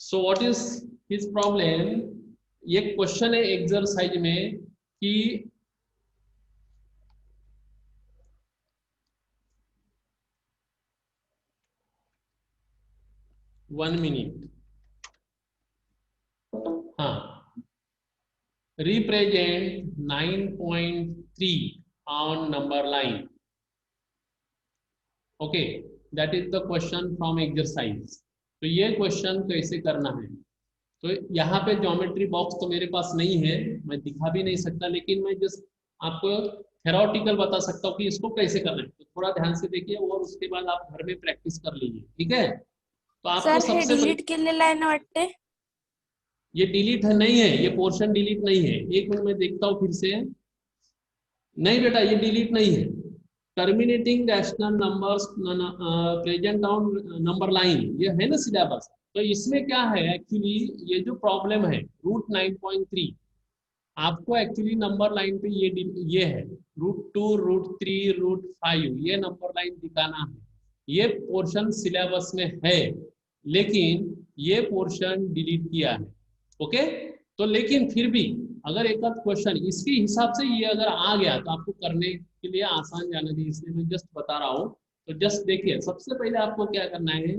So what is his problem, ये question है exercise में कि 1 मिनट, हाँ, represent 9.3 on number line. Okay, that is the question from exercise. तो ये क्वेश्चन कैसे करना है, तो यहाँ पे ज्योमेट्री बॉक्स तो मेरे पास नहीं है, मैं दिखा भी नहीं सकता, लेकिन मैं जस्ट आपको थेरोटिकल बता सकता हूँ कि इसको कैसे करना है। तो थोड़ा ध्यान से देखिए और उसके बाद आप घर में प्रैक्टिस कर लीजिए, ठीक है। तो आपको सर हे सबसे पहले, डिलीट केलेलं आहे ना वाटते. ये डिलीट है नहीं है, ये पोर्शन डिलीट नहीं है। एक मिनट में देखता हूँ फिर से। नहीं बेटा, ये डिलीट नहीं है। Terminating rational numbers present on number line, ये है ना सिलेबस। तो इसमें क्या है एक्चुअली, ये जो प्रॉब्लम है √9.3, आपको एक्चुअली नंबर लाइन पे ये है √2, √3, √5, ये नंबर लाइन दिखाना है। ये पोर्शन सिलेबस में है, लेकिन ये पोर्शन डिलीट किया है। ओके, तो लेकिन फिर भी अगर एक आध क्वेश्चन इसके हिसाब से ये अगर आ गया तो आपको करने के लिए आसान जाना चाहिए, इसलिए मैं जस्ट बता रहा हूँ। तो जस्ट देखिए, सबसे पहले आपको क्या करना है,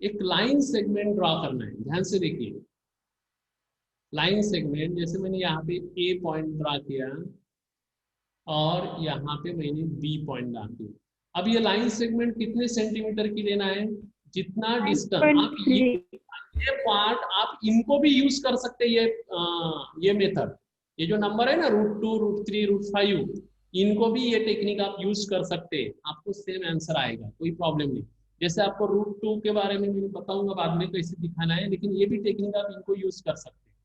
एक लाइन सेगमेंट ड्रॉ करना है। ध्यान से देखिए, लाइन सेगमेंट, जैसे मैंने यहाँ पे ए पॉइंट ड्रा किया और यहाँ पे मैंने बी पॉइंट ड्रा किया। अब ये लाइन सेगमेंट कितने सेंटीमीटर की लेना है, जितना डिस्टेंस आप 9.3. ये पार्ट आप इनको भी यूज कर सकते हैं। ये मेथड, ये जो नंबर है ना √2, √3, √5, इनको भी ये टेक्निक आप यूज कर सकते हैं, आपको सेम आंसर आएगा, कोई प्रॉब्लम नहीं। जैसे आपको √2 के बारे में मैं बताऊंगा बाद में कैसे दिखाना है, लेकिन ये भी टेक्निक आप इनको यूज कर सकते हैं।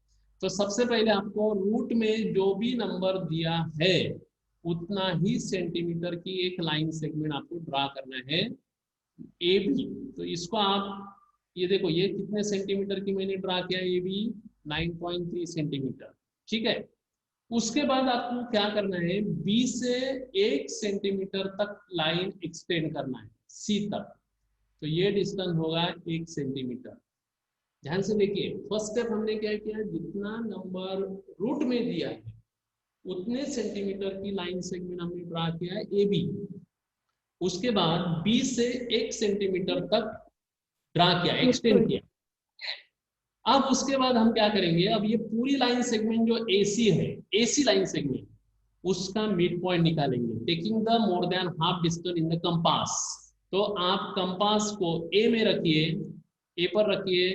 तो सबसे पहले आपको रूट में जो भी नंबर दिया है उतना ही सेंटीमीटर की एक लाइन सेगमेंट आपको ड्रा करना है, ए बी। तो इसको आप ये देखो, ये कितने सेंटीमीटर की मैंने ड्रा किया, ये भी 9.3 सेंटीमीटर, ठीक है। उसके बाद आपको क्या करना है, बी से 1 सेंटीमीटर तक लाइन एक्सटेंड करना है सी तक। तो ये डिस्टेंस होगा 1 सेंटीमीटर। ध्यान से देखिए, फर्स्ट स्टेप हमने क्या किया, जितना नंबर रूट में दिया है उतने सेंटीमीटर की लाइन सेगमेंट हमने ड्रा किया है ए बी। उसके बाद बी से 1 सेंटीमीटर तक ड्रा किया, एक्सटेंड किया। अब उसके बाद हम क्या करेंगे, अब ये पूरी लाइन सेगमेंट जो एसी है, एसी लाइन सेगमेंट, उसका मिड पॉइंट निकालेंगे, taking the more than half distance in the compass. तो आप कंपास को ए में रखिए, ए पर रखिए,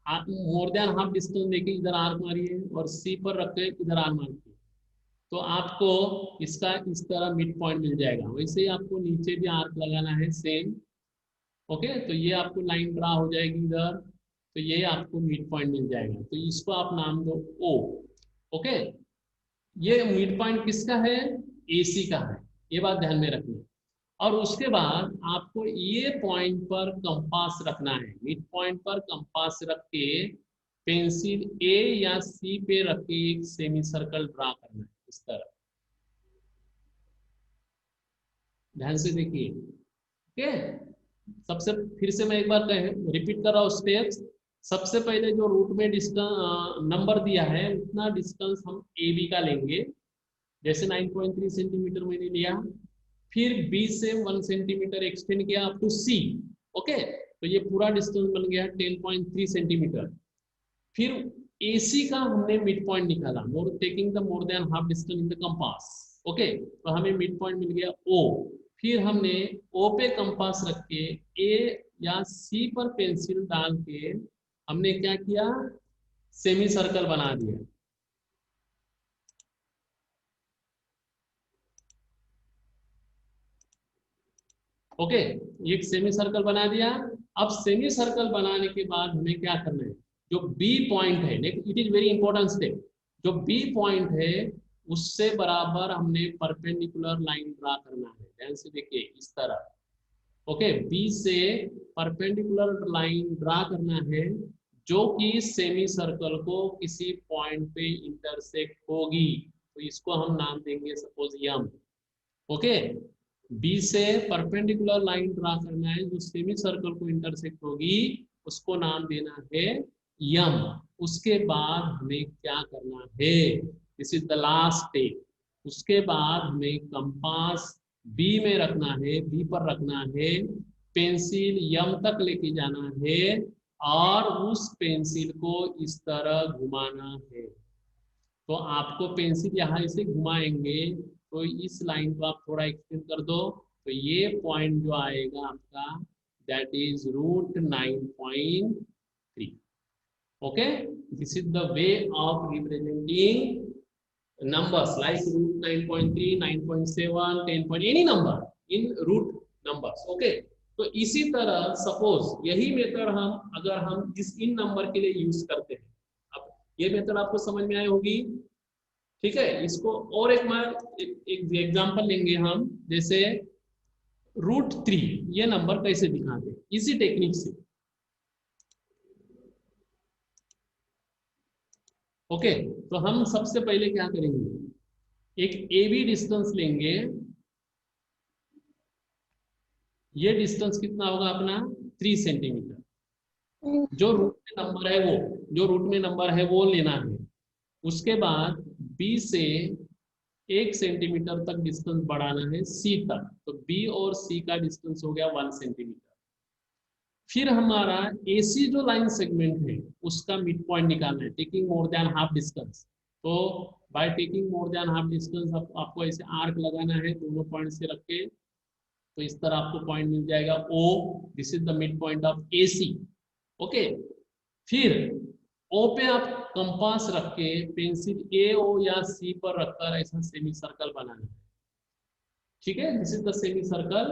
मोर देन हाफ डिस्टेंस लेके इधर आर्क मारिए, और सी पर रख के इधर आर्क मारिए। तो आपको इसका इस तरह मिड पॉइंट मिल जाएगा। वैसे ही आपको नीचे भी आर्क लगाना है सेम। ओके, तो ये आपको लाइन ड्रा हो जाएगी इधर, तो ये आपको मिड पॉइंट मिल जाएगा। तो इसको आप नाम दो ओ। ओके, ये मिड पॉइंट किसका है, एसी का है, ये बात ध्यान में रखना। और उसके बाद आपको ये पॉइंट पर कंपास रखना है, मिड पॉइंट पर कंपास रख के पेंसिल ए या सी पे रख के एक सेमी सर्कल ड्रा करना है इस तरह। ध्यान से देखिए, ओके। सबसे फिर से मैं एक बार रिपीट कर रहा हूँ स्टेप्स। सबसे पहले जो रूट में डिस्टेंस नंबर दिया है उतना डिस्टेंस हम ए बी का लेंगे, जैसे 9.3 सेंटीमीटर मैंने लिया। फिर बी से 1 सेंटीमीटर एक्सटेंड किया अप टू सी। ओके, तो ये पूरा डिस्टेंस बन गया 10.3 सेंटीमीटर। फिर एसी का हमने मिड पॉइंट निकाला, more taking the more than half distance in the compass. Okay, तो हमें मिड पॉइंट मिल गया ओ। फिर हमने ओ पे कंपास रख के ए या सी पर पेंसिल डाल के हमने क्या किया, सेमी सर्कल बना दिया। ओके, एक सेमी सर्कल बना दिया। अब सेमी सर्कल बनाने के बाद हमें क्या करना है, जो बी पॉइंट है, it is very important step, जो बी पॉइंट है उससे बराबर हमने परपेंडिकुलर लाइन ड्रा करना है। ध्यान से देखिए इस तरह। ओके, बी से परपेंडिकुलर लाइन ड्रा करना है जो कि सेमी सर्कल को किसी पॉइंट पे इंटरसेक्ट होगी। तो इसको हम नाम देंगे सपोज यम। ओके, बी से परपेंडिकुलर लाइन ड्रा करना है जो सेमी सर्कल को इंटरसेक्ट होगी, उसको नाम देना है यम। उसके बाद हमें क्या करना है, this is the last step. उसके बाद हमें कंपास बी में रखना है, बी पर रखना है, पेंसिल यम तक लेके जाना है और उस पेंसिल को इस तरह घुमाना है। तो आपको पेंसिल यहाँ इसे घुमाएंगे तो इस लाइन को आप थोड़ा एक्सटेंड कर दो, तो ये पॉइंट जो आएगा आपका that is √9.3। Okay, this is the way of representing numbers like √9.3, 9.7, 10 any number in root numbers. okay, तो इसी तरह सपोज यही मेथड हम अगर हम इस इन नंबर के लिए यूज करते हैं, अब ये मेथड आपको समझ में आई होगी। ठीक है, इसको और एक एग्जांपल लेंगे हम, जैसे √3 ये नंबर कैसे दिखाते हैं इसी टेक्निक से। ओके, तो हम सबसे पहले क्या करेंगे, एक ए बी डिस्टेंस लेंगे। ये डिस्टेंस कितना होगा अपना 3 सेंटीमीटर। जो रूट में नंबर है वो लेना है। उसके बाद बी से 1 सेंटीमीटर तक डिस्टेंस बढ़ाना है सी तक, तो बी और सी का डिस्टेंस हो गया 1 सेंटीमीटर। फिर हमारा AC जो लाइन सेगमेंट है उसका मिड पॉइंट निकालना है, taking more than half distance. तो by taking more than half distance आपको ऐसे आर्क लगाना है दोनों पॉइंट से रख के, तो इस तरह आपको पॉइंट मिल जाएगा O, this is the mid point of AC। Okay, फिर O पे आप कंपास रख के पेंसिल A, O या C पर रखकर ऐसा सेमी सर्कल बनाना है। ठीक है, this is the semi circle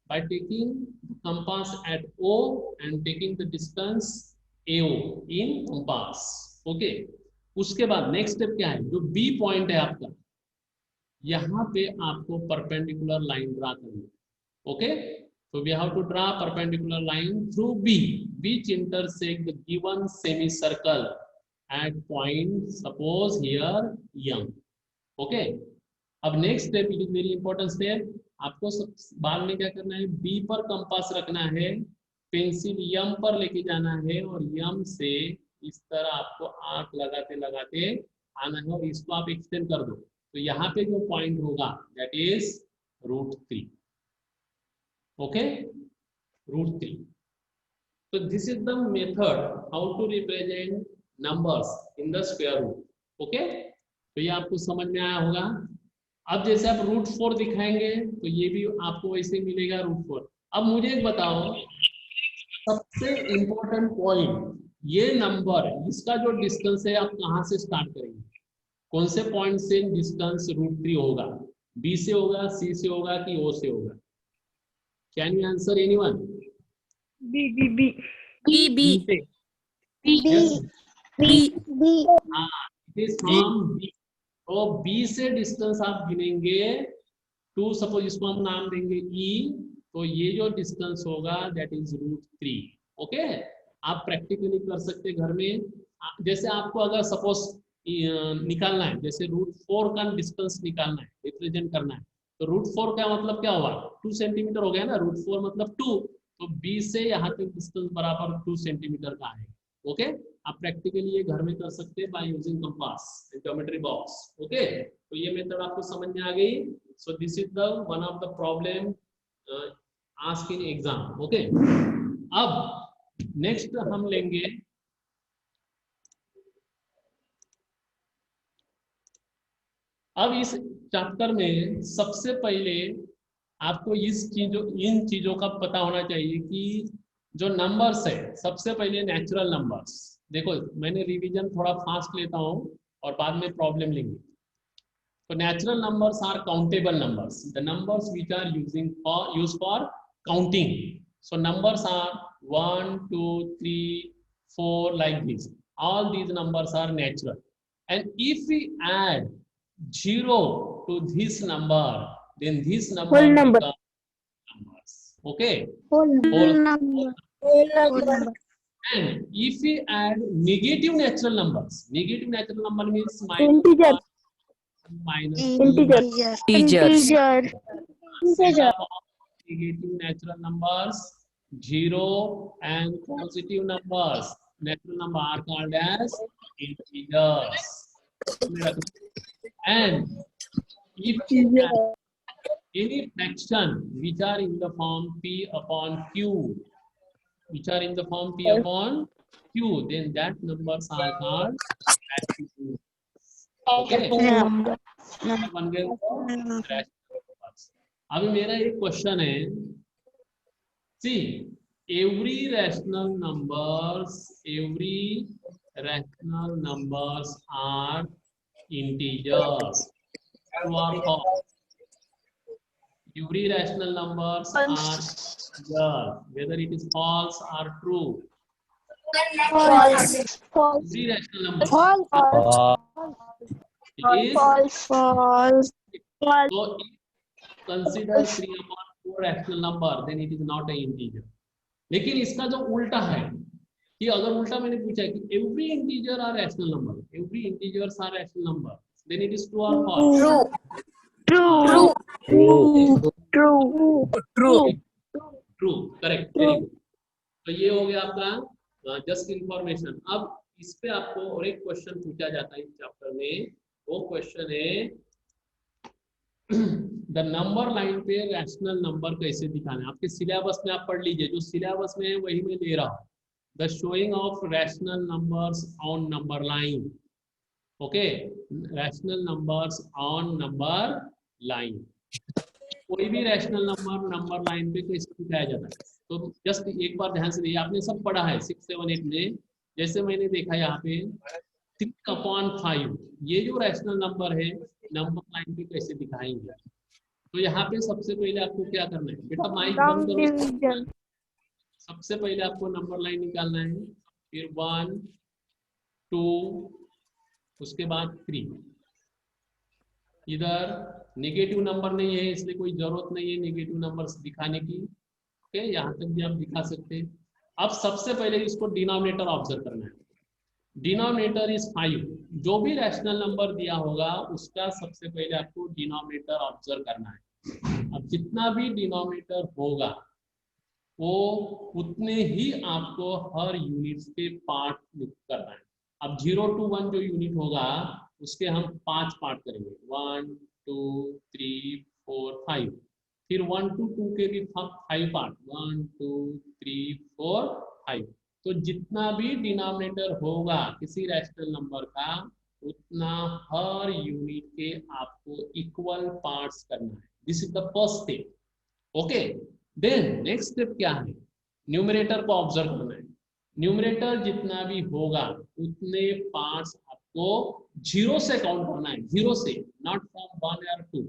by taking the compass at O and taking the distance AO in compass. Okay, उसके बाद नेक्स्ट स्टेप क्या है, जो B पॉइंट है आपका, यहाँ पे आपको परपेंडिकुलर लाइन ड्रा करनी है। Okay, so we have to draw perpendicular line through B which intersect the given semicircle at point suppose here M. Okay, अब next step, it is very important step, आपको बाद में क्या करना है, B पर कंपास रखना है, पेंसिल यम पर लेके जाना है और यम से इस तरह आपको आर्क लगाते लगाते आना है और इसको आप एक्सटेंड कर दो, तो यहाँ पे जो पॉइंट होगा दैट इज √3। ओके, √3। तो this is the method how to represent numbers in the square root. Okay, तो ये आपको समझ में आया होगा। अब जैसे आप √4 दिखाएंगे तो ये भी आपको वैसे मिलेगा √4। अब मुझे एक बताओ, सबसे इंपॉर्टेंट पॉइंट, ये नंबर इसका जो डिस्टेंस है आप कहाँ से स्टार्ट करेंगे, कौन से पॉइंट से डिस्टेंस √3 होगा, बी से होगा, सी से होगा कि ओ से होगा? Can you answer anyone? B B B B, B, Yes. B, हाँ, it is from B। तो B से डिस्टेंस आप गिनेंगे 2, सपोज इसको हम नाम देंगे E, तो ये जो डिस्टेंस होगा दैट इज √3। ओके, आप प्रैक्टिकली कर सकते घर में। जैसे आपको अगर सपोज निकालना है, जैसे √4 का डिस्टेंस निकालना है, रिप्रेजेंट करना है, तो √4 का मतलब क्या होगा, 2 सेंटीमीटर हो गया ना, √4 मतलब 2, तो B से यहाँ तक डिस्टेंस बराबर 2 सेंटीमीटर का है। ओके, आप प्रैक्टिकली ये घर में कर सकते हैं by using compass and geometry box. Okay, तो ये मेथड आपको समझ में आ गई। सो this is the one of the problem ask in exam. Okay, अब नेक्स्ट हम लेंगे अब इस चैप्टर में सबसे पहले आपको इन चीजों का पता होना चाहिए कि जो नंबर्स है, सबसे पहले नेचुरल नंबर्स। देखो मैंने रिवीजन थोड़ा फास्ट लेता हूँ और बाद में प्रॉब्लम लेंगे। तो natural numbers are countable numbers, the numbers which are used for counting. So numbers are 1, 2, 3, 4 like this. All these numbers are natural. And if we add 0 to this number, then this number Whole number. becomes numbers. Okay. whole number. And if we add negative natural numbers, negative natural number means Integer. minus Integer. Integers. Integer. set of negative natural numbers, zero and positive numbers, natural number, are called as integers. And if you have any fraction which are in the form P upon Q, which are in the form P upon Q, then that numbers are called attributes. Okay? बन गए वो rational numbers. अभी मेरा एक question है, see, every rational numbers are integers. True or false? Every rational numbers are integers, whether it is false or true. False. Every rational number is False. so if consider 3 upon 4 rational number, then it is not an integer. लेकिन इसका जो उल्टा है कि अगर उल्टा मैंने पूछा है कि every integer are rational number, every integers are rational number, then it is true or false? True, correct, very good. तो ये हो गया आपका जस्ट इंफॉर्मेशन. अब इस पे आपको और एक क्वेश्चन पूछा जाता है इस चैप्टर में. वो क्वेश्चन है द नंबर लाइन पे रैशनल नंबर कैसे दिखाना है. आपके सिलेबस में आप पढ़ लीजिए, जो सिलेबस में है वही मैं दे रहा हूँ. The showing off rational numbers on number line. Okay, rational numbers on number line. कोई भी रैशनल नंबर लाइन पे कैसे दिखाया जाता है. तो जस्ट एक बार ध्यान से देखिए, आपने सब पढ़ा है 6, 7, 8 में. जैसे मैंने देखा यहाँ पे 3/5, ये जो रैशनल नंबर है नंबर लाइन पे कैसे दिखाएंगे. तो यहाँ पे सबसे पहले आपको क्या करना है बेटा, माइक बंद करो. सबसे पहले आपको नंबर लाइन निकालना है, फिर 1, 2, उसके बाद 3. इधर नेगेटिव नंबर नहीं है इसलिए कोई जरूरत नहीं है नेगेटिव नंबर्स दिखाने की. ओके, यहाँ तक भी आप दिखा सकते हैं. अब सबसे पहले इसको डिनोमिनेटर ऑब्जर्व करना है. Denominator is 5. जो भी रैशनल नंबर दिया होगा उसका सबसे पहले आपको डिनोमिनेटर ऑब्जर्व करना है. अब जितना भी डिनोमिनेटर होगा वो उतने ही आपको हर यूनिट के पार्ट करना है. अब 0 to 1 जो यूनिट होगा उसके हम 5 पार्ट करेंगे, 1, 2, 3, 4, 5. फिर 1 to 2 के भी 5 पार्ट, 1, 2, 3, 4, 5. तो जितना भी डिनोमिनेटर होगा किसी रैशनल नंबर का उतना हर यूनिट के आपको इक्वल पार्ट्स करना है. This is the first step. Okay, then next step क्या है, न्यूमरेटर को ऑब्जर्व करना है. न्यूमरेटर जितना भी होगा उतने पार्ट्स आपको 0 से काउंट करना है, 0 से, नॉट फ्रॉम 1 और 2.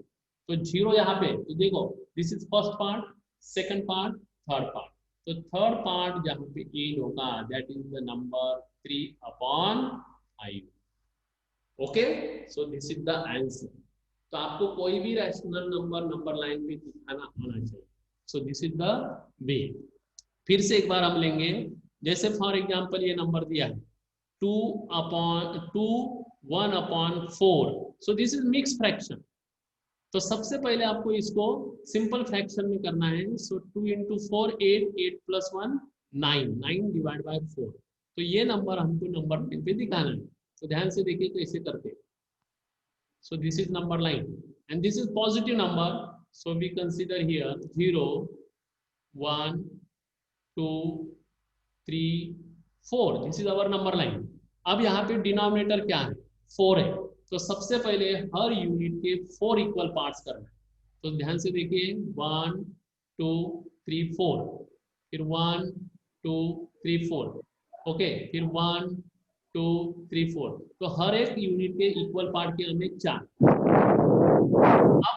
तो 0 यहाँ पे, तो देखो this is first part, second part, third part. तो थर्ड पार्ट जहाँ पे एंड होगा that is the number 3/5. Okay, so this is the answer. तो आपको कोई भी रैशनल नंबर लाइन पे दिखाना आना चाहिए. सो दिस इज द वे. फिर से एक बार हम लेंगे, जैसे फॉर एग्जांपल ये नंबर दिया है 1/4. सो दिस इज मिक्स फ्रैक्शन. तो सबसे पहले आपको इसको सिंपल फ्रैक्शन में करना है. सो 2 into 4 8, 8 plus 1 9, 9 डिवाइड बाय 4. तो ये नंबर हमको नंबर लाइन पे दिखाना है. तो ध्यान से देखिए कैसे करते. So this is number line and this is positive number. So we consider here 0, 1, 2, 3, 4. This is our number line. अब यहाँ पे डिनोमिनेटर क्या है, 4 है. तो सबसे पहले हर यूनिट के 4 इक्वल पार्ट्स करना है. तो ध्यान से देखिए 1, 2, 3, 4. फिर 1, 2, 3, 4. ओके, फिर 1, 2, 3, 4. तो हर एक यूनिट के इक्वल पार्ट के हमें 4. अब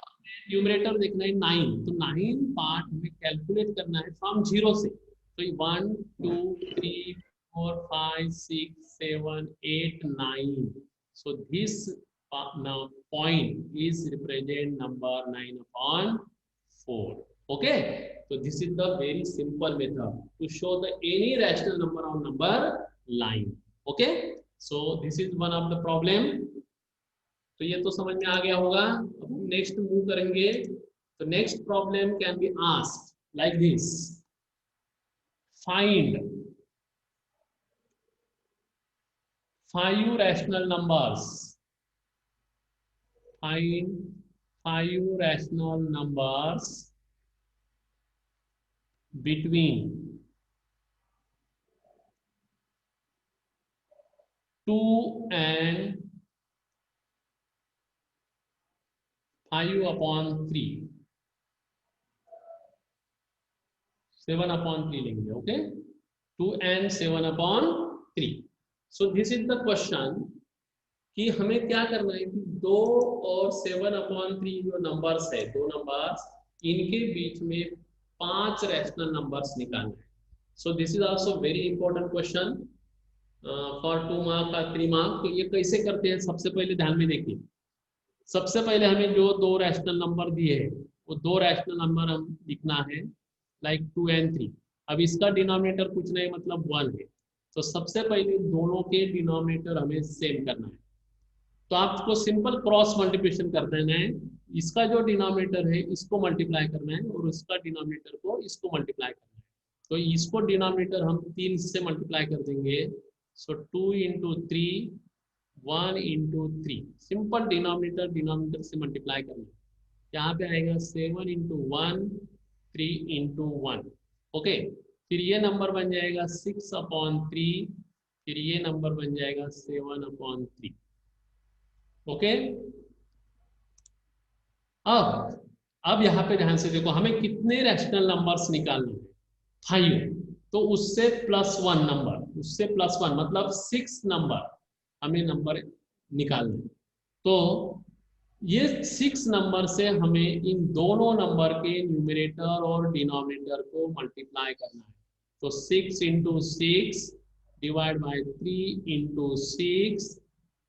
न्यूमरेटर देखना है 9. तो 9 पार्ट हमें कैलकुलेट करना है फ्रॉम 0 से. तो 1, 2, 3, 4, 5, 6, 7, 8, 9. So this now point is represent number 9/4. Okay, so this is the very simple method to show the any rational number on number line. Okay, so this is one of the problem. तो ये तो समझ में आ गया होगा. अब हम next move करेंगे. तो next problem can be asked like this. find 5 rational numbers. Find 5 rational numbers between 2 and 5/3, 7/3 लेंगे. Okay, 2 and 7/3. So this is the question कि हमें क्या करना है कि 2 और 7/3 जो नंबर्स है, दो नंबर्स, इनके बीच में 5 रैशनल नंबर्स निकालना है. सो this is also very important question for 2 mark और 3 मार्क. तो ये कैसे करते हैं, सबसे पहले ध्यान में देखिए. सबसे पहले हमें जो 2 रैशनल नंबर दिए हैं वो 2 रैशनल नंबर हम लिखना है, लाइक 2 and 3. अब इसका डिनोमिनेटर कुछ नहीं, मतलब 1 है. तो सबसे पहले दोनों के डिनोमिनेटर हमें सेम करना है. तो आपको सिंपल क्रॉस मल्टीप्लिकेशन कर देना है. इसका जो डिनोमिनेटर है इसको मल्टीप्लाई करना है और उसका डिनोमिनेटर को इसको मल्टीप्लाई करना है. तो इसको डिनोमिनेटर हम 3 से मल्टीप्लाई कर देंगे. सो 2 into 3, 1 into 3. सिंपल डिनोमिनेटर से मल्टीप्लाई करना है. यहाँ पे आएगा 7 into 1, 3 into 1. ओके, फिर ये नंबर बन जाएगा 6/3, फिर ये नंबर बन जाएगा 7/3. ओके, अब यहाँ पे ध्यान से देखो, हमें कितने रैशनल नंबर्स निकालने हैं, 5. तो उससे +1 नंबर, उससे +1 मतलब 6 नंबर हमें नंबर निकालने हैं. तो ये 6 नंबर से हमें इन दोनों नंबर के न्यूमरेटर और डिनोमिनेटर को मल्टीप्लाई करना है. तो 6 into 6 divide by 3 into 6.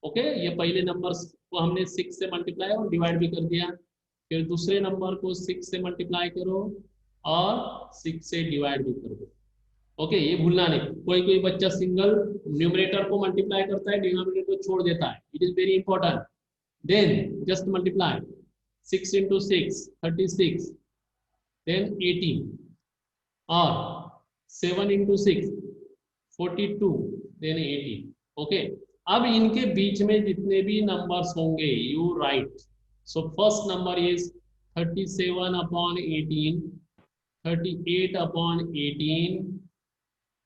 Okay, ये पहले नंबर को हमने 6 से मल्टीप्लाई और डिवाइड भी कर दिया. फिर दूसरे नंबर को 6 से मल्टीप्लाई करो और 6 से डिवाइड भी कर दो. ओके, ये भूलना नहीं. कोई बच्चा सिंगल न्यूमरेटर को मल्टीप्लाई करता है, डिनोमिनेटर को छोड़ देता है. It is very important. Then just multiply 6 into 6, 36, then 18, or 7 into 6, 42, then 18. Okay, अब इनके बीच में जितने भी नंबर्स होंगे you write. So first number is 37/18, 38/18,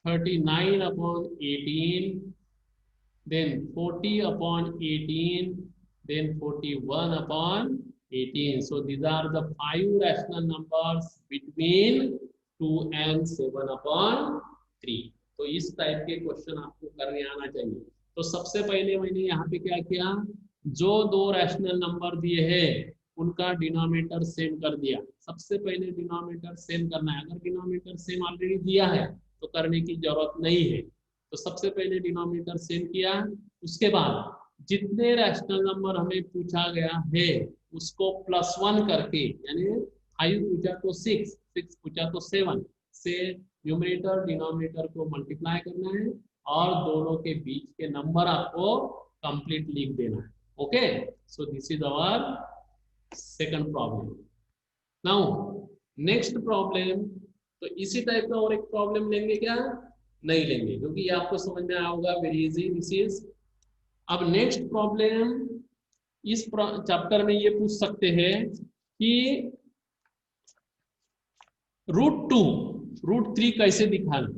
39/18, then 40/18, then 41/18. So these are the 5 rational numbers between 2 and 7/3. तो इस टाइप के question आपको करने आना चाहिए. तो सबसे पहले मैंने यहाँ पे क्या किया, जो 2 रैशनल नंबर दिए हैं उनका डिनोमिनेटर सेम कर दिया. सबसे पहले डिनोमिनेटर सेम करना है. अगर डिनोमिनेटर सेम ऑलरेडी दिया है तो करने की जरूरत नहीं है. तो सबसे पहले डिनोमिनेटर सेम किया. उसके बाद जितने रैशनल नंबर हमें पूछा गया है उसको +1 करके, यानी 5 पूछा तो 6, 6 पूछा तो 7 से न्यूमरेटर डिनोमिनेटर को मल्टीप्लाई करना है और दोनों के बीच के नंबर आपको कंप्लीट लिख देना है. Okay, so this is our second problem. Now next problem, तो इसी टाइप का और एक प्रॉब्लम लेंगे क्या, नहीं लेंगे, क्योंकि ये आपको समझ में आया होगा. Very easy this is. अब नेक्स्ट प्रॉब्लम इस चैप्टर में ये पूछ सकते हैं कि √2 कैसे दिखाना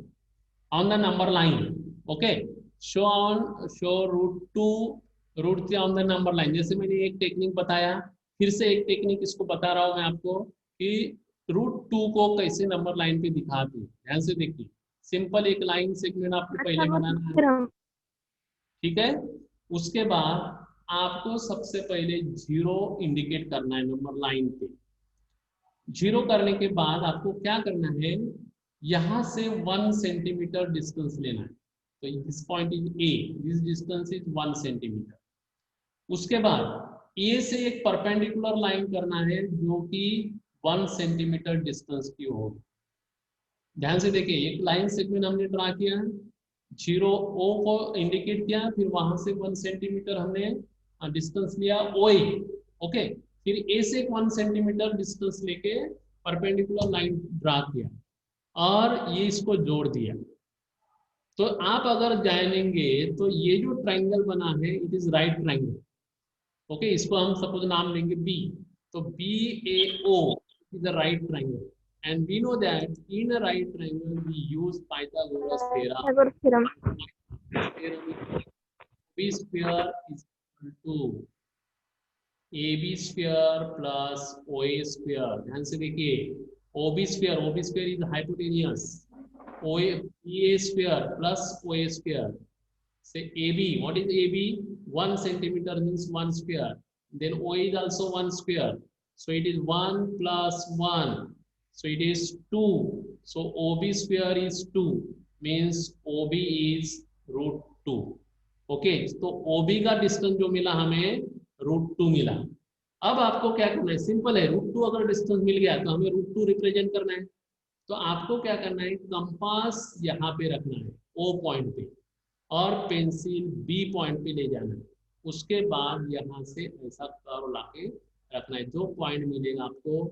on the number line. Okay, show √2 on the number line. जैसे मैंने एक टेक्निक बताया, फिर से एक टेक्निक इसको बता रहा हूं मैं आपको कि √2 को कैसे नंबर लाइन पे दिखाते हैं. ध्यान से देखिए, सिंपल एक लाइन सेगमेंट आपको पहले बनाना है. ठीक है, उसके बाद आपको सबसे पहले 0 इंडिकेट करना है नंबर लाइन पे. 0 करने के बाद आपको क्या करना है, यहां से 1 सेंटीमीटर डिस्टेंस लेना है. तो this point is a, this distance is 1 centimetre. उसके बाद ए से एक परपेंडिकुलर लाइन करना है जो कि 1 सेंटीमीटर डिस्टेंस की होगी. ध्यान से देखिए, एक लाइन सेगमेंट हमने ड्रा किया, 0 O को इंडिकेट किया, फिर वहां से 1 सेंटीमीटर हमने डिस्टेंस लिया OA. ओके, फिर A से 1 सेंटीमीटर डिस्टेंस लेके परपेंडिकुलर लाइन ड्रा किया और ये इसको जोड़ दिया। तो आप अगर जानेंगे तो ये जो ट्रायंगल बना है it is right triangle. Okay, इसको हम सपोज नाम देंगे बी। तो B A O is a right triangle and we know that in a right triangle we use Pythagoras theorem. Tagore theorem. B square is equal to AB square plus OA square। ध्यान से देखिए, OB square is hypotenuse, OA square plus OA square। Say AB, what is AB? 1 centimeter means 1 square. Then OA is also 1 square. So it is 1 plus 1. So it is 2. So OB square is 2. Means OB is root 2. Okay, तो OB का distance जो मिला हमें √2 मिला। अब आपको क्या करना है, सिंपल है, √2 अगर डिस्टेंस मिल गया तो हमें √2 रिप्रेजेंट करना है। तो आपको क्या करना है, कंपास यहाँ पे रखना है O पॉइंट पे और पेंसिल B पॉइंट पे ले जाना है। उसके बाद यहाँ से ऐसा कर्व लाके रखना है, जो पॉइंट मिलेगा आपको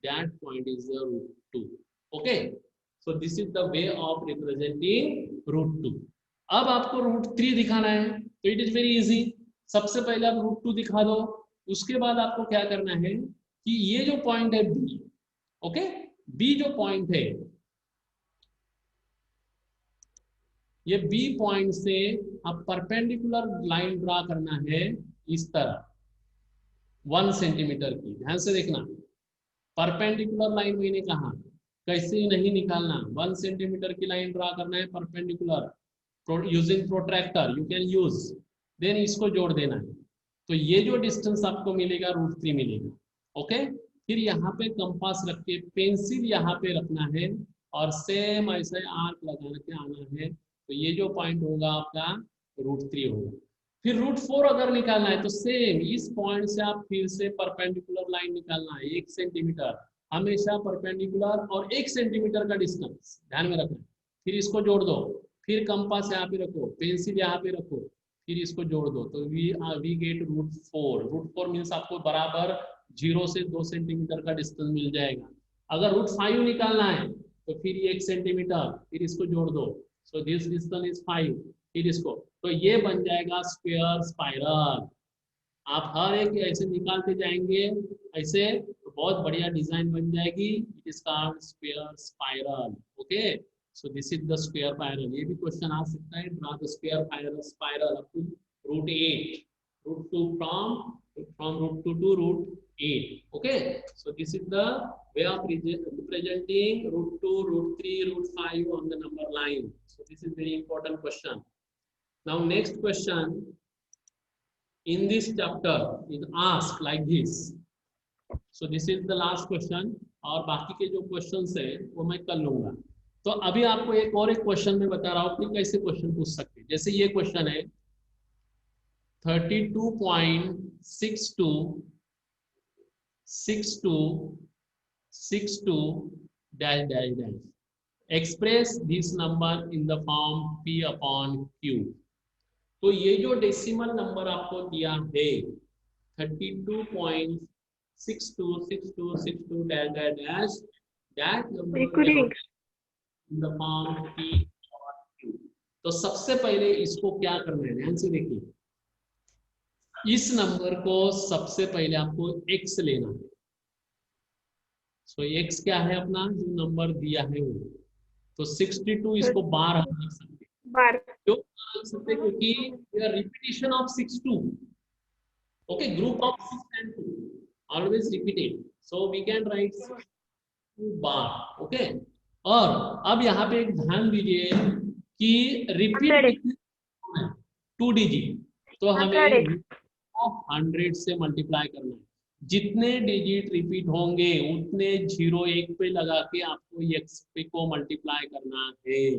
that point is √2। Okay, so this is the way of representing √2। अब आपको √3 दिखाना है तो इट इज वेरी इजी। सबसे पहले आप √2 दिखा दो, उसके बाद आपको क्या करना है कि ये जो पॉइंट है बी, ओके, बी जो पॉइंट है, ये बी पॉइंट से आप परपेंडिकुलर लाइन ड्रा करना है इस तरह 1 सेंटीमीटर की। ध्यान से देखना, परपेंडिकुलर लाइन मैंने कहा कैसे नहीं निकालना, 1 सेंटीमीटर की लाइन ड्रा करना है perpendicular using protractor, you can use. Then इसको जोड़ देना है, तो ये जो डिस्टेंस आपको मिलेगा √3 मिलेगा। ओके, फिर यहाँ पे कंपास रख के पेंसिल यहाँ पे रखना है और सेम ऐसे आर्क लगा के आना है। तो ये जो पॉइंट होगा आपका √3 होगा। फिर √4 अगर निकालना है तो सेम इस पॉइंट से आप फिर से परपेंडिकुलर लाइन निकालना है 1 सेंटीमीटर, हमेशा परपेंडिकुलर और 1 सेंटीमीटर का डिस्टेंस ध्यान में रखना है। फिर इसको जोड़ दो, फिर कंपास यहाँ पे रखो, पेंसिल यहाँ पे रखो, फिर इसको जोड़ दो, तो वी गेट √4। √4 मीन्स आपको बराबर 0 से 2 सेंटीमीटर का डिस्टेंस मिल जाएगा। अगर √5 निकालना है तो फिर 1 सेंटीमीटर, फिर इसको जोड़ दो, सो दिस डिस्टेंस इज 5। फिर इसको, तो ये बन जाएगा स्क्वायर स्पाइरल। आप हर एक ऐसे निकालते जाएंगे ऐसे, तो बहुत बढ़िया डिजाइन बन जाएगी। It is called square spiral. Okay, so this is the square spiral. ये भी क्वेश्चन आ सकता है, draw the square spiral up to √8, √2 from √2 to √8. Okay, so this is the way of representing √2, √3, √5 on the number line. So this is very important question. Now next question in this chapter is asked like this. So this is the last question, और बाकी के जो questions है वो मैं कर लूंगा। तो अभी आपको एक और एक क्वेश्चन में बता रहा हूँ कि कैसे क्वेश्चन पूछ सकते हैं। जैसे ये क्वेश्चन है 32.62 dash dash dash express this number in the form P upon Q। तो ये जो डेसिमल नंबर आपको दिया है 32.626262 dash dash dash, that number Recording. in the form P upon Q। तो सबसे पहले इसको क्या करना है, ध्यान से देखिए, इस नंबर को सबसे पहले आपको x लेना है। सो x क्या है अपना जो नंबर दिया है वो, तो 62 इसको बार हम लिख सकते हैं, बार क्यों लिख सकते हैं, क्योंकि repetition of 62। Okay, group of 6 and 2 always repeated, so we can write 62 bar. Okay, और अब यहाँ पे एक ध्यान दीजिए कि रिपीट 2 डिजिट, तो हमें 100 से मल्टीप्लाई करना है। जितने डिजिट रिपीट होंगे उतने 0 1 पे लगा के आपको x पे को मल्टीप्लाई करना है।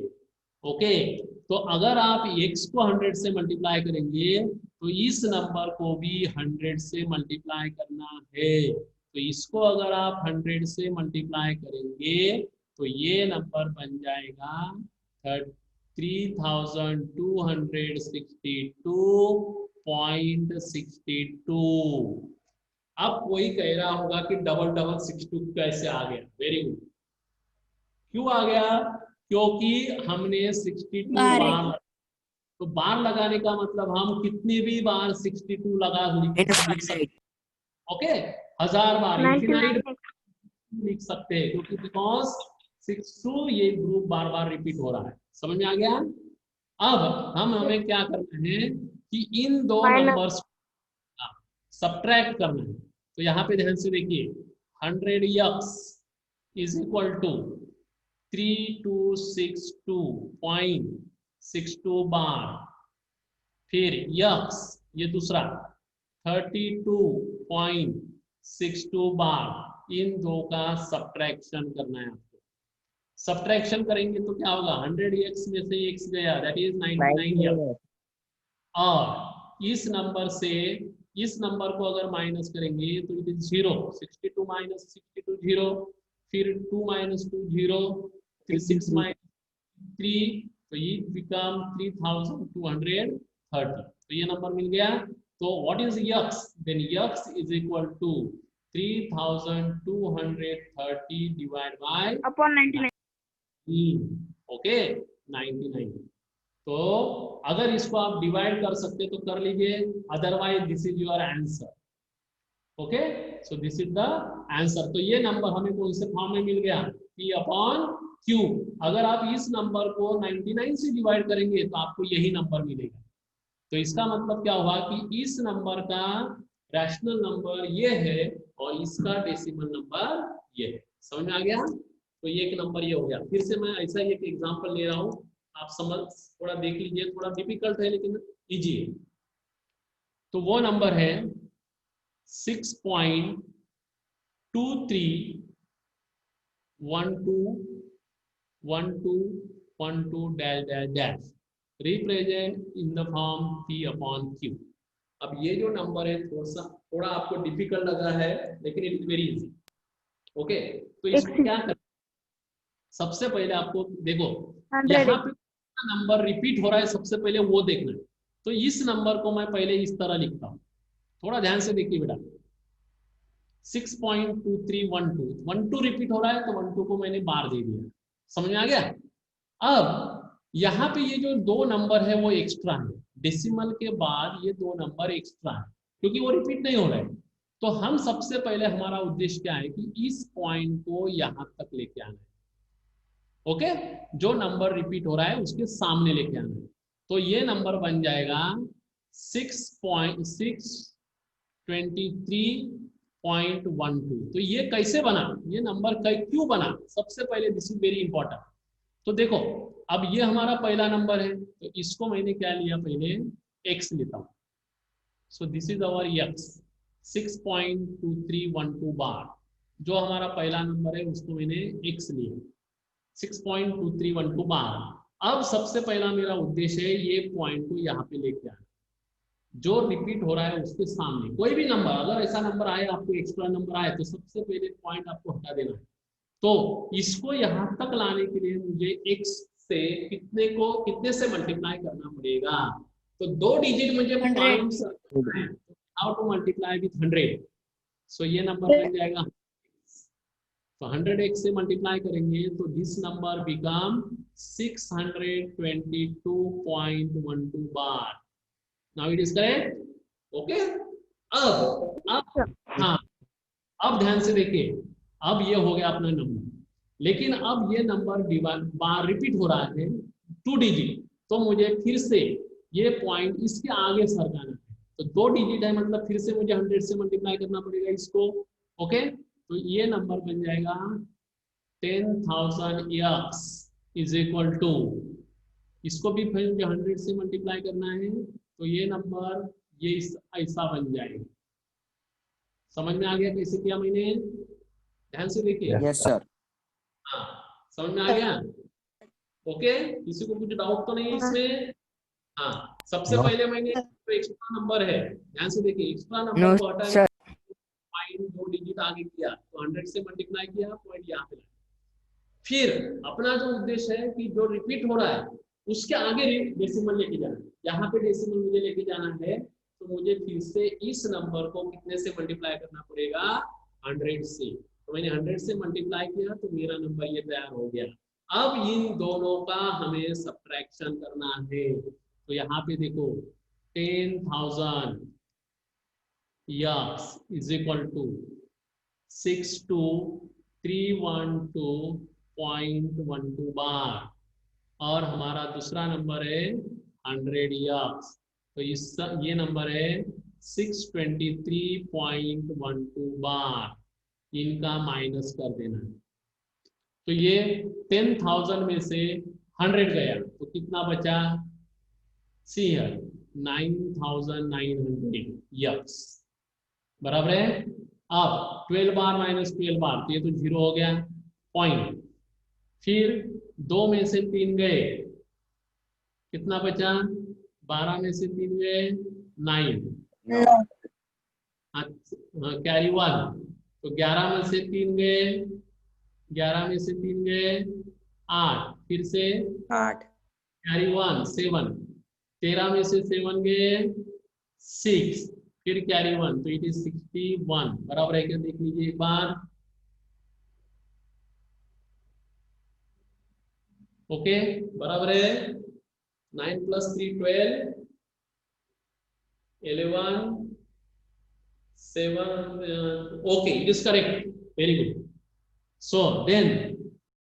ओके, तो अगर आप x को 100 से मल्टीप्लाई करेंगे तो इस नंबर को भी 100 से मल्टीप्लाई करना है। तो इसको अगर आप 100 से मल्टीप्लाई करेंगे तो ये नंबर बन जाएगा 3262.62। अब कोई कह रहा होगा कि डबल 62 कैसे आ गया। वेरी गुड, क्यों आ गया? क्योंकि हमने 62 बार बार, तो बार लगाने का मतलब हम कितनी भी बार 62 लगा लिख सकते, ओके, 1000 बार, 99 इनफिनाइट लिख सकते हैं, क्योंकि बिकॉज 62 ये ग्रुप बार बार रिपीट हो रहा है। समझ में आ गया? अब हमें क्या करना है कि इन दो माइनस नंबर्स सब्ट्रैक्ट करना है। तो यहाँ पे ध्यान से देखिए, 100x इज इक्वल टू 3262.62 बार, फिर यक्स ये दूसरा 32.62 बार, इन दो का सब्ट्रैक्शन करना है आपको। सब्ट्रैक्शन करेंगे तो क्या होगा, 100x में से x गया, दैट इज 99x, और इस नंबर से इस नंबर को अगर माइनस करेंगे तो इट इज 0, 62 माइनस 62 0, फिर 2 माइनस 2 0, फिर 6 माइनस 3, तो ये बिकम 3230, तो ये नंबर मिल गया। तो what is x, then x is equal to 3230 divide by upon 99। Okay 99। तो अगर इसको आप डिवाइड कर सकते तो कर लीजिए, otherwise this is your answer. Okay, so this is the answer. तो ये नंबर हमें कौन से फॉर्म में मिल गया, P अपॉन Q। अगर आप इस नंबर को 99 से डिवाइड करेंगे तो आपको यही नंबर मिलेगा। तो इसका मतलब क्या हुआ कि इस नंबर का रैशनल नंबर ये है और इसका डेसिमल नंबर ये है। समझ में आ गया? तो ये एक नंबर ये हो गया। फिर से मैं ऐसा ही एक एग्जांपल ले रहा हूँ, आप समझ थोड़ा देख लीजिए, थोड़ा डिफिकल्ट है लेकिन इजी है। तो वो नंबर है 6.231212 dash dash dash represent in the form P upon Q। अब ये जो नंबर है थोड़ा आपको डिफिकल्ट लगा है, लेकिन it is very easy. Okay, तो इसको क्या करना, सबसे पहले आपको देखो यहाँ पे नंबर रिपीट हो रहा है, सबसे पहले वो देखना है। तो इस नंबर को मैं पहले इस तरह लिखता हूँ, थोड़ा ध्यान से देखिए बेटा। 6.2312 रिपीट हो रहा है, तो 12 को मैंने बार दे दिया। समझ में आ गया? अब यहाँ पे ये जो दो नंबर है वो एक्स्ट्रा है, डेसिमल के बाद ये दो नंबर एक्स्ट्रा है, क्योंकि वो रिपीट नहीं हो रहा है। तो हम सबसे पहले हमारा उद्देश्य क्या है कि इस पॉइंट को यहाँ तक लेके आना है। ओके, जो नंबर रिपीट हो रहा है उसके सामने लेके आना है। तो ये नंबर बन जाएगा 6.623.12। तो ये कैसे बना, ये नंबर क्यों बना, सबसे पहले दिस इज वेरी इंपॉर्टेंट। तो देखो, अब ये हमारा पहला नंबर है, तो इसको मैंने क्या लिया, पहले x लेता हूं। सो दिस इज अवर x, 6.2312 बार। जो हमारा पहला नंबर है उसको मैंने x लिया, 6.2312 बार। अब सबसे पहला मेरा उद्देश्य है ये पॉइंट को यहाँ पे लेके आना, जो रिपीट हो रहा है उसके सामने। कोई भी नंबर अगर ऐसा नंबर आए, आपको एक्स्ट्रा नंबर आए, तो सबसे पहले पॉइंट आपको हटा देना है। तो इसको यहाँ तक लाने के लिए मुझे x से कितने से मल्टीप्लाई करना पड़ेगा, तो 2 डिजिट मुझे 5 से करना है, हाउ टू मल्टीप्लाई विथ 100। सो ये नंबर बन जाएगा, तो 100x से मल्टीप्लाई करेंगे तो this number become 622.12 bar. Now it is correct. Okay, अब हाँ, अब ध्यान से देखिए, अब ये हो गया अपना नंबर, लेकिन अब ये नंबर बार रिपीट हो रहा है 2 डिजिट, तो मुझे फिर से ये पॉइंट इसके आगे सरकाना है। तो 2 डिजिट है, मतलब फिर से मुझे 100 से मल्टीप्लाई करना पड़ेगा इसको। ओके, तो ये नंबर बन जाएगा 10,000x इज इक्वल टू, इसको भी फिर मुझे 100 से मल्टीप्लाई करना है, तो ये नंबर ये ऐसा बन जाएगा। समझ में आ गया कैसे किया मैंने? ध्यान से देखिए। Yes sir. हाँ, समझ में आ गया? ओके, किसी को कुछ डाउट तो नहीं है इसमें? हाँ, सबसे पहले मैंने जो एक्स्ट्रा नंबर है, ध्यान से देखिए, एक्स्ट्रा नंबर को हटा के पॉइंट 2 डिजिट आगे किया, तो 100 से मल्टीप्लाई किया, पॉइंट यहाँ पे। फिर अपना जो उद्देश्य है कि जो रिपीट हो रहा है उसके आगे डेसिमल लेके जाना है। यहाँ पे डेसिमल मुझे लेके जाना है, तो मुझे फिर से इस नंबर को कितने से मल्टीप्लाई करना पड़ेगा, 100 से। तो मैंने 100 से मल्टीप्लाई किया, तो मेरा नंबर ये तैयार हो गया। अब इन दोनों का हमें सब्ट्रैक्शन करना है। तो यहाँ पे देखो 10,000 यक्स इज इक्वल टू 62312.12 बार, और हमारा दूसरा नंबर है 100 यक्स, तो ये नंबर है 623.12 बार, इनका माइनस कर देना है। तो ये 10,000 में से 100 गया तो कितना बचा, सी है 9,900 यक्स, बराबर है। अब 12 बार माइनस 12 बार, तो ये तो 0 हो गया पॉइंट। फिर 2 में से 3 गए, कितना बचा, 12 में से 3 गए 9, कैरी 1, तो 11 में से 3 गए, 11 में से 3 गए 8, फिर से 8 कैरी 1 7, 13 में से 7 गए 6, फिर कैरी 1, तो इट इज 61, बराबर है क्या, देख लीजिए एक बार। ओके, बराबर है। 9 + 3 12, 11 7, okay, it is correct, very good. So then